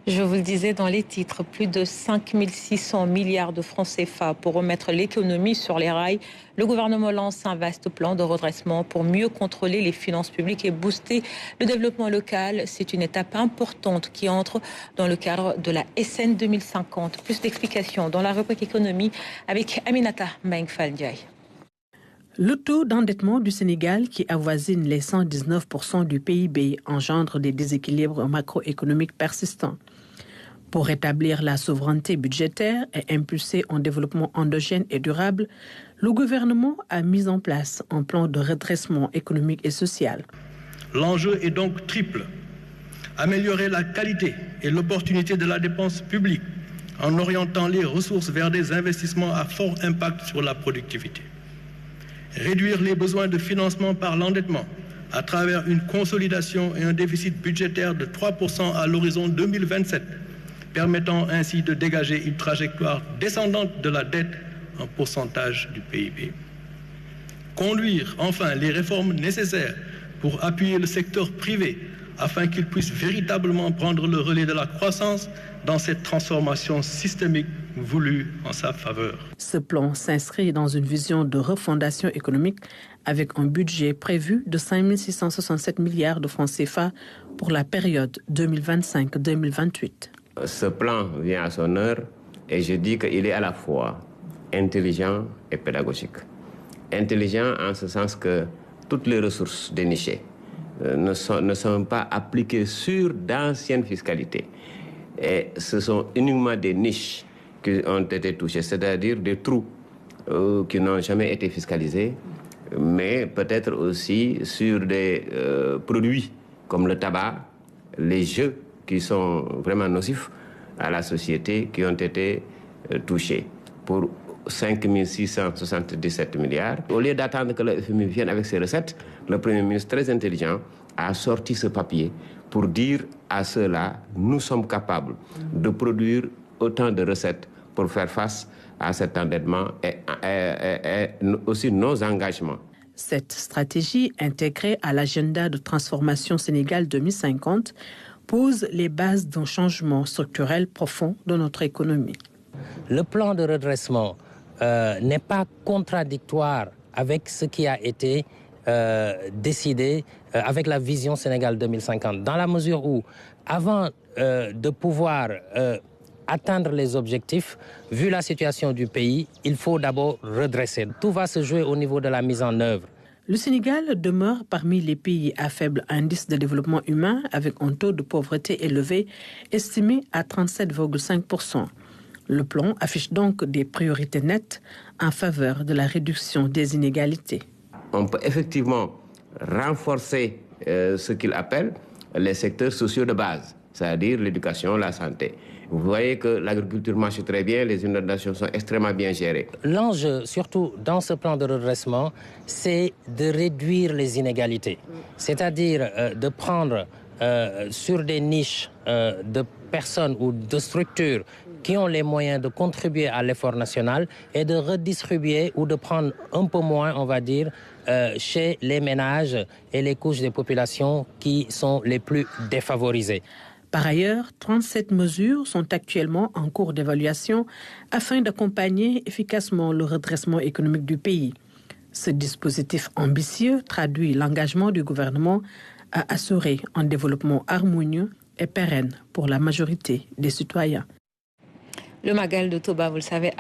Je vous le disais dans les titres, plus de 5 600 milliards de francs CFA pour remettre l'économie sur les rails. Le gouvernement lance un vaste plan de redressement pour mieux contrôler les finances publiques et booster le développement local. C'est une étape importante qui entre dans le cadre de la SN 2050. Plus d'explications dans la rubrique économie avec Aminata Mbengue-Faldiaye. Le taux d'endettement du Sénégal, qui avoisine les 119% du PIB, engendre des déséquilibres macroéconomiques persistants. Pour rétablir la souveraineté budgétaire et impulser un développement endogène et durable, le gouvernement a mis en place un plan de redressement économique et social. L'enjeu est donc triple. Améliorer la qualité et l'opportunité de la dépense publique en orientant les ressources vers des investissements à fort impact sur la productivité. Réduire les besoins de financement par l'endettement à travers une consolidation et un déficit budgétaire de 3% à l'horizon 2027, permettant ainsi de dégager une trajectoire descendante de la dette en pourcentage du PIB. Conduire enfin les réformes nécessaires pour appuyer le secteur privé afin qu'il puisse véritablement prendre le relais de la croissance dans cette transformation systémique voulue en sa faveur. Ce plan s'inscrit dans une vision de refondation économique avec un budget prévu de 5 667 milliards de francs CFA pour la période 2025-2028. Ce plan vient à son heure et je dis qu'il est à la fois intelligent et pédagogique. Intelligent en ce sens que toutes les ressources dénichées ne sont pas appliquées sur d'anciennes fiscalités. Et ce sont uniquement des niches qui ont été touchées, c'est-à-dire des trous qui n'ont jamais été fiscalisés, mais peut-être aussi sur des produits comme le tabac, les jeux qui sont vraiment nocifs à la société qui ont été touchés pour 5 677 milliards. Au lieu d'attendre que le FMI vienne avec ses recettes, le Premier ministre, très intelligent, a sorti ce papier pour dire à ceux-là, nous sommes capables de produire autant de recettes pour faire face à cet endettement et aussi nos engagements. Cette stratégie, intégrée à l'agenda de transformation Sénégal 2050, pose les bases d'un changement structurel profond de notre économie. Le plan de redressement n'est pas contradictoire avec ce qui a été décidé avec la vision Sénégal 2050, dans la mesure où, avant de pouvoir atteindre les objectifs, vu la situation du pays, il faut d'abord redresser. Tout va se jouer au niveau de la mise en œuvre. Le Sénégal demeure parmi les pays à faible indice de développement humain avec un taux de pauvreté élevé estimé à 37,5%. Le plan affiche donc des priorités nettes en faveur de la réduction des inégalités. On peut effectivement renforcer ce qu'il appelle les secteurs sociaux de base, c'est-à-dire l'éducation, la santé. Vous voyez que l'agriculture marche très bien, les inondations sont extrêmement bien gérées. L'enjeu, surtout dans ce plan de redressement, c'est de réduire les inégalités. C'est-à-dire de prendre sur des niches de personnes ou de structures qui ont les moyens de contribuer à l'effort national et de redistribuer ou de prendre un peu moins, on va dire, chez les ménages et les couches des populations qui sont les plus défavorisées. Par ailleurs, 37 mesures sont actuellement en cours d'évaluation afin d'accompagner efficacement le redressement économique du pays. Ce dispositif ambitieux traduit l'engagement du gouvernement à assurer un développement harmonieux et pérenne pour la majorité des citoyens. Le Magal de Toba, vous le savez,